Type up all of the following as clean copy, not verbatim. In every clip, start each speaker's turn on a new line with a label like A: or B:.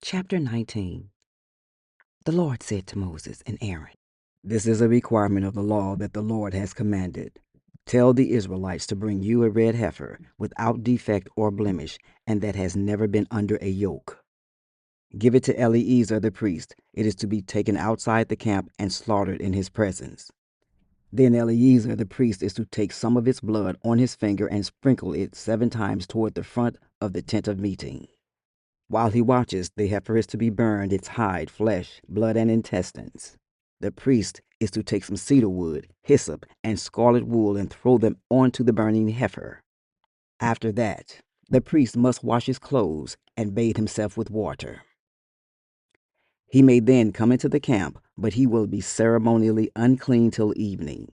A: Chapter 19. The Lord said to Moses and Aaron, "This is a requirement of the law that the Lord has commanded. Tell the Israelites to bring you a red heifer without defect or blemish, and that has never been under a yoke. Give it to Eleazar the priest. It is to be taken outside the camp and slaughtered in his presence. Then Eleazar the priest is to take some of its blood on his finger and sprinkle it 7 times toward the front of the tent of meeting. While he watches, the heifer is to be burned, its hide, flesh, blood, and intestines. The priest is to take some cedar wood, hyssop, and scarlet wool and throw them onto the burning heifer. After that, the priest must wash his clothes and bathe himself with water. He may then come into the camp, but he will be ceremonially unclean till evening.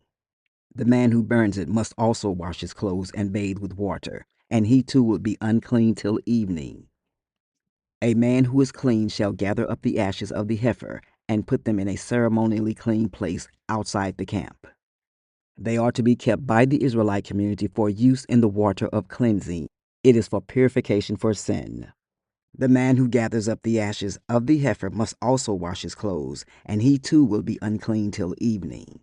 A: The man who burns it must also wash his clothes and bathe with water, and he too will be unclean till evening. A man who is clean shall gather up the ashes of the heifer and put them in a ceremonially clean place outside the camp. They are to be kept by the Israelite community for use in the water of cleansing. It is for purification for sin. The man who gathers up the ashes of the heifer must also wash his clothes, and he too will be unclean till evening.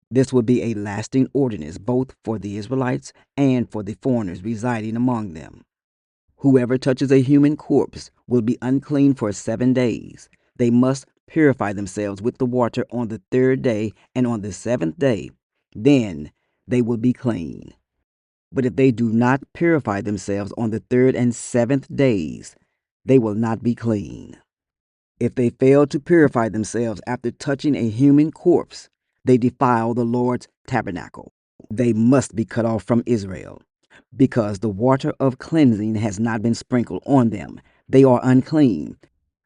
A: This will be a lasting ordinance both for the Israelites and for the foreigners residing among them. Whoever touches a human corpse will be unclean for 7 days. They must purify themselves with the water on the 3rd day and on the 7th day. Then they will be clean. But if they do not purify themselves on the 3rd and 7th days, they will not be clean. If they fail to purify themselves after touching a human corpse, they defile the Lord's tabernacle. They must be cut off from Israel. Because the water of cleansing has not been sprinkled on them, they are unclean.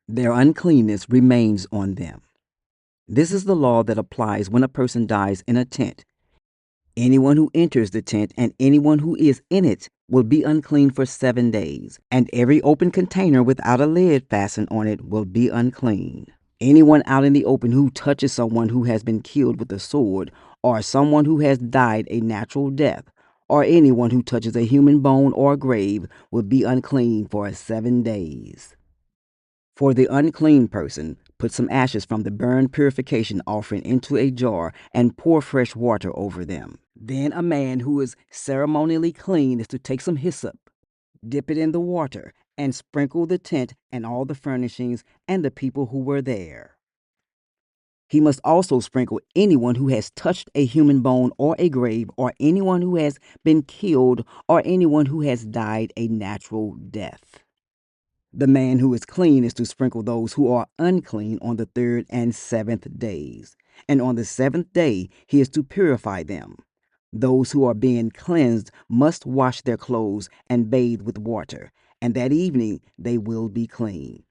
A: Their uncleanness remains on them. This is the law that applies when a person dies in a tent. Anyone who enters the tent and anyone who is in it will be unclean for 7 days, and every open container without a lid fastened on it will be unclean. Anyone out in the open who touches someone who has been killed with a sword, or someone who has died a natural death, or anyone who touches a human bone or grave will be unclean for 7 days. For the unclean person, put some ashes from the burnt purification offering into a jar and pour fresh water over them. Then a man who is ceremonially clean is to take some hyssop, dip it in the water, and sprinkle the tent and all the furnishings and the people who were there. He must also sprinkle anyone who has touched a human bone or a grave, or anyone who has been killed, or anyone who has died a natural death. The man who is clean is to sprinkle those who are unclean on the 3rd and 7th days, and on the 7th day he is to purify them. Those who are being cleansed must wash their clothes and bathe with water, and that evening they will be clean.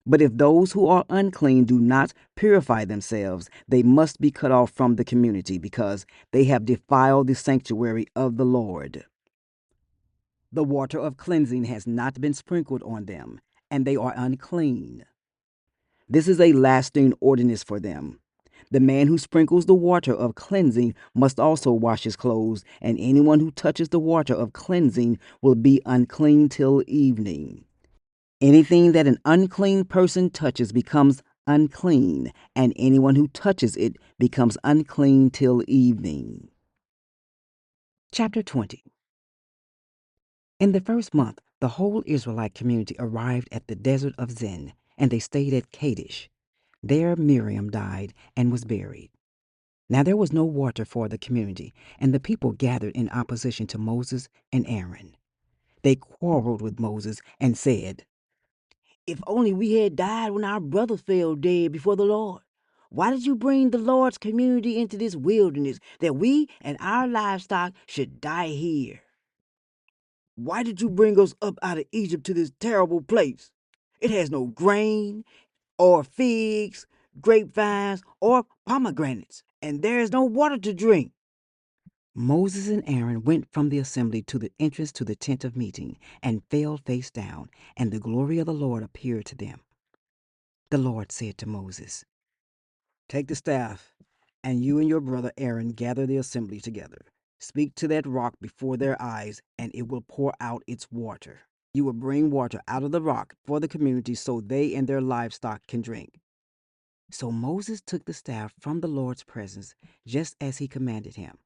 A: But if those who are unclean do not purify themselves, they must be cut off from the community, because they have defiled the sanctuary of the Lord. The water of cleansing has not been sprinkled on them, and they are unclean. This is a lasting ordinance for them. The man who sprinkles the water of cleansing must also wash his clothes, and anyone who touches the water of cleansing will be unclean till evening. Anything that an unclean person touches becomes unclean, and anyone who touches it becomes unclean till evening. Chapter 20. In the 1st month, the whole Israelite community arrived at the desert of Zin, and they stayed at Kadesh. There Miriam died and was buried. Now there was no water for the community, and the people gathered in opposition to Moses and Aaron. They quarreled with Moses and said, "If only we had died when our brother fell dead before the Lord. Why did you bring the Lord's community into this wilderness, that we and our livestock should die here? Why did you bring us up out of Egypt to this terrible place? It has no grain, or figs, grapevines, or pomegranates, and there is no water to drink." Moses and Aaron went from the assembly to the entrance to the tent of meeting and fell face down, and the glory of the Lord appeared to them. The Lord said to Moses, "Take the staff, and you and your brother Aaron gather the assembly together. Speak to that rock before their eyes, and it will pour out its water." You will bring water out of the rock for the community so they and their livestock can drink." So Moses took the staff from the Lord's presence, just as he commanded him.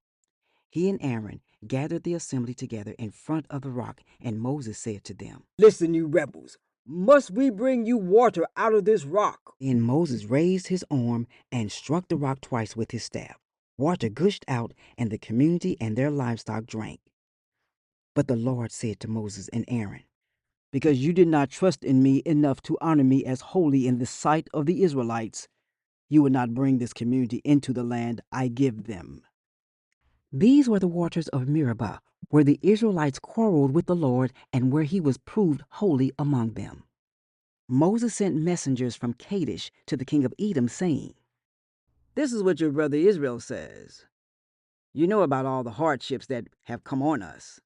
A: He and Aaron gathered the assembly together in front of the rock, and Moses said to them, "Listen, you rebels, must we bring you water out of this rock?" Then Moses raised his arm and struck the rock twice with his staff. Water gushed out, and the community and their livestock drank. But the Lord said to Moses and Aaron, "Because you did not trust in me enough to honor me as holy in the sight of the Israelites, you will not bring this community into the land I give them." These were the waters of Meribah, where the Israelites quarreled with the Lord and where he was proved holy among them. Moses sent messengers from Kadesh to the king of Edom, saying, "This is what your brother Israel says. You know about all the hardships that have come on us.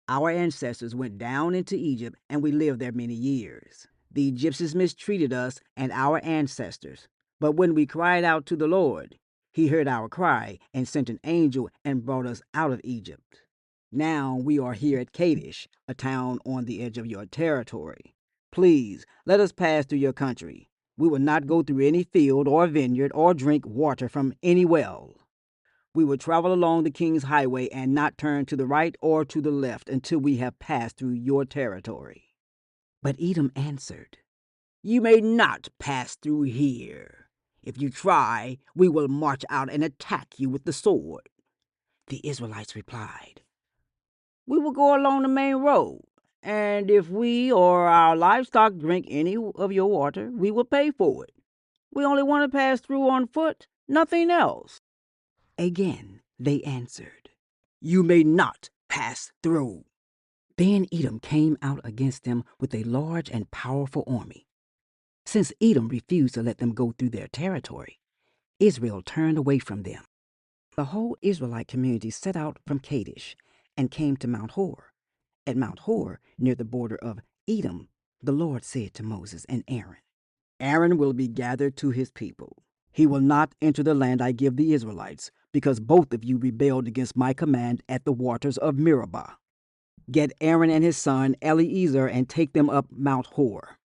A: Our ancestors went down into Egypt, and we lived there many years. The Egyptians mistreated us and our ancestors. But when we cried out to the Lord, he heard our cry and sent an angel and brought us out of Egypt. Now we are here at Kadesh, a town on the edge of your territory. Please, let us pass through your country. We will not go through any field or vineyard or drink water from any well. We will travel along the king's highway and not turn to the right or to the left until we have passed through your territory." But Edom answered, "You may not pass through here. If you try, we will march out and attack you with the sword." The Israelites replied, "We will go along the main road, and if we or our livestock drink any of your water, we will pay for it. We only want to pass through on foot, nothing else." Again they answered, "You may not pass through." Then Edom came out against them with a large and powerful army. Since Edom refused to let them go through their territory, Israel turned away from them. The whole Israelite community set out from Kadesh and came to Mount Hor. At Mount Hor, near the border of Edom, the Lord said to Moses and Aaron, "Aaron will be gathered to his people. He will not enter the land I give the Israelites, because both of you rebelled against my command at the waters of Meribah. Get Aaron and his son Eleazar and take them up Mount Hor.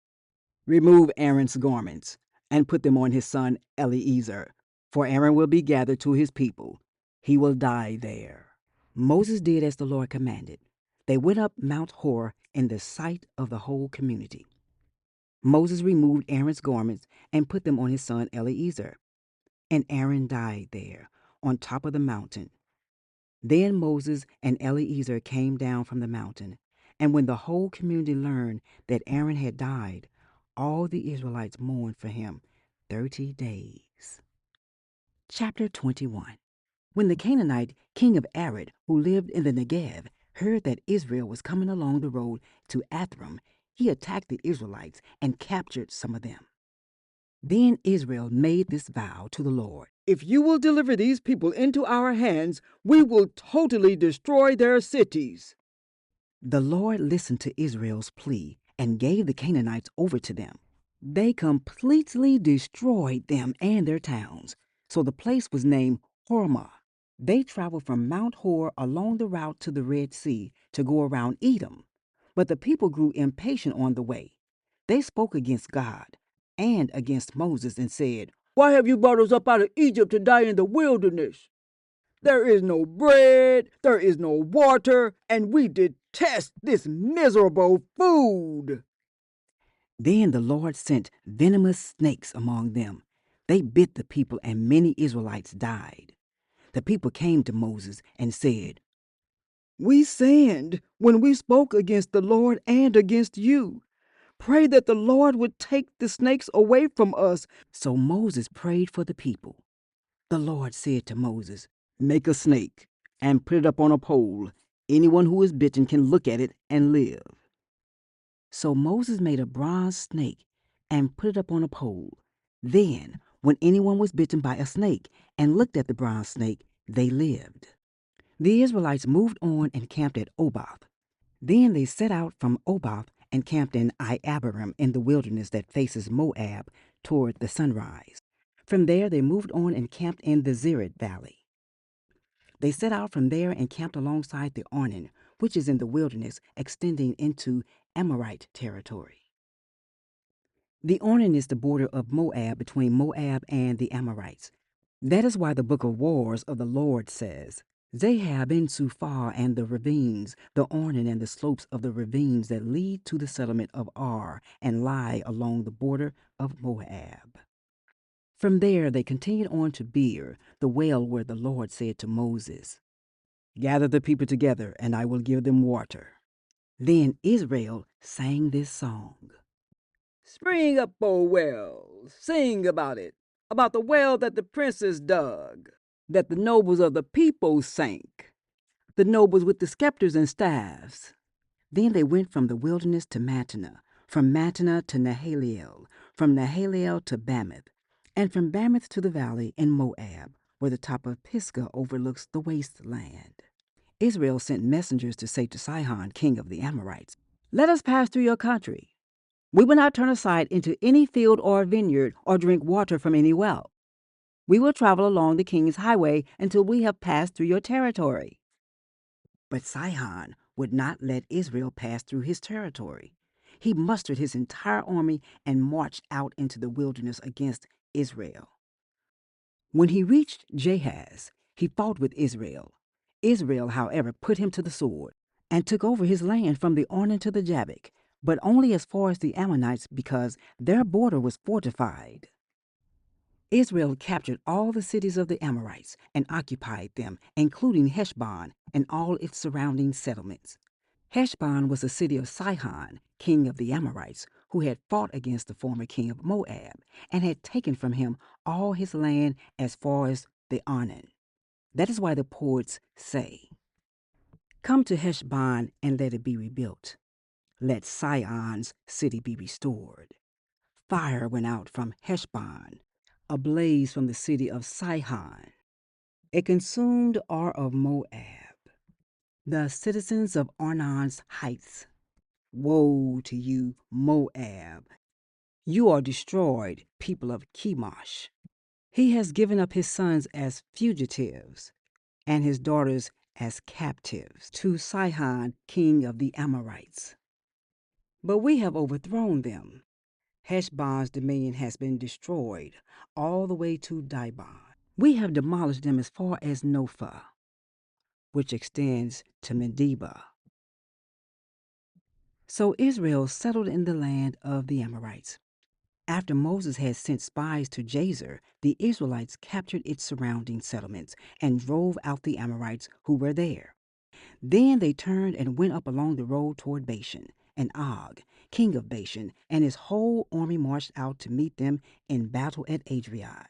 A: Remove Aaron's garments and put them on his son Eleazar, for Aaron will be gathered to his people. He will die there." Moses did as the Lord commanded. They went up Mount Hor in the sight of the whole community. Moses removed Aaron's garments and put them on his son Eleazar, and Aaron died there on top of the mountain. Then Moses and Eleazar came down from the mountain, and when the whole community learned that Aaron had died, all the Israelites mourned for him 30 days. Chapter 21. When the Canaanite king of Arad, who lived in the Negev, heard that Israel was coming along the road to Athram, he attacked the Israelites and captured some of them. Then Israel made this vow to the Lord: "If you will deliver these people into our hands, we will totally destroy their cities." The Lord listened to Israel's plea and gave the Canaanites over to them. They completely destroyed them and their towns, so the place was named Hormah. They traveled from Mount Hor along the route to the Red Sea to go around Edom, but the people grew impatient on the way. They spoke against God and against Moses and said, "Why have you brought us up out of Egypt to die in the wilderness? There is no bread, there is no water, and we detest this miserable food." Then the Lord sent venomous snakes among them. They bit the people, and many Israelites died. The people came to Moses and said, "We sinned when we spoke against the Lord and against you. Pray that the Lord would take the snakes away from us." So Moses prayed for the people. The Lord said to Moses, "Make a snake and put it up on a pole. Anyone who is bitten can look at it and live." So Moses made a bronze snake and put it up on a pole. Then, when anyone was bitten by a snake and looked at the bronze snake, they lived. The Israelites moved on and camped at Oboth. Then they set out from Oboth and camped in Iabarim in the wilderness that faces Moab toward the sunrise. From there they moved on and camped in the Zered Valley. They set out from there and camped alongside the Arnon, which is in the wilderness, extending into Amorite territory. The Arnon is the border of Moab between Moab and the Amorites. That is why the book of Wars of the Lord says, Zahab and Suphah and the ravines, the Arnon and the slopes of the ravines that lead to the settlement of Ar and lie along the border of Moab. From there they continued on to Beer, the well where the Lord said to Moses, Gather the people together, and I will give them water. Then Israel sang this song. Spring up, O wells, sing about it, about the well that the princes dug, that the nobles of the people sank, the nobles with the scepters and staffs. Then they went from the wilderness to Mattanah, from Mattanah to Nahaliel, from Nahaliel to Bamoth, and from Bamoth to the valley in Moab, where the top of Pisgah overlooks the wasteland. Israel sent messengers to say to Sihon, king of the Amorites, Let us pass through your country. We will not turn aside into any field or vineyard or drink water from any well. We will travel along the king's highway until we have passed through your territory. But Sihon would not let Israel pass through his territory. He mustered his entire army and marched out into the wilderness against Israel. When he reached Jahaz, he fought with Israel. Israel, however, put him to the sword and took over his land from the Arnon to the Jabbok, but only as far as the Ammonites because their border was fortified. Israel captured all the cities of the Amorites and occupied them, including Heshbon and all its surrounding settlements. Heshbon was the city of Sihon, king of the Amorites, who had fought against the former king of Moab and had taken from him all his land as far as the Arnon. That is why the poets say, Come to Heshbon and let it be rebuilt. Let Sihon's city be restored. Fire went out from Heshbon, a blaze from the city of Sihon. It consumed Ar of Moab, the citizens of Arnon's heights. Woe to you, Moab! You are destroyed, people of Chemosh. He has given up his sons as fugitives, and his daughters as captives to Sihon, king of the Amorites. But we have overthrown them. Heshbon's dominion has been destroyed, all the way to Dibon. We have demolished them as far as Nophah, which extends to Medeba. So Israel settled in the land of the Amorites. After Moses had sent spies to Jazer, the Israelites captured its surrounding settlements and drove out the Amorites who were there. Then they turned and went up along the road toward Bashan, and Og, king of Bashan, and his whole army marched out to meet them in battle at Adriai.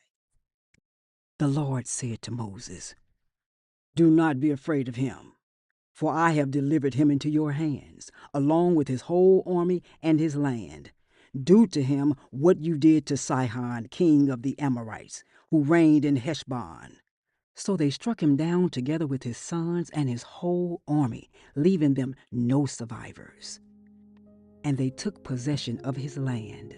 A: The Lord said to Moses, Do not be afraid of him, for I have delivered him into your hands, along with his whole army and his land. Do to him what you did to Sihon, king of the Amorites, who reigned in Heshbon. So they struck him down together with his sons and his whole army, leaving them no survivors. And they took possession of his land.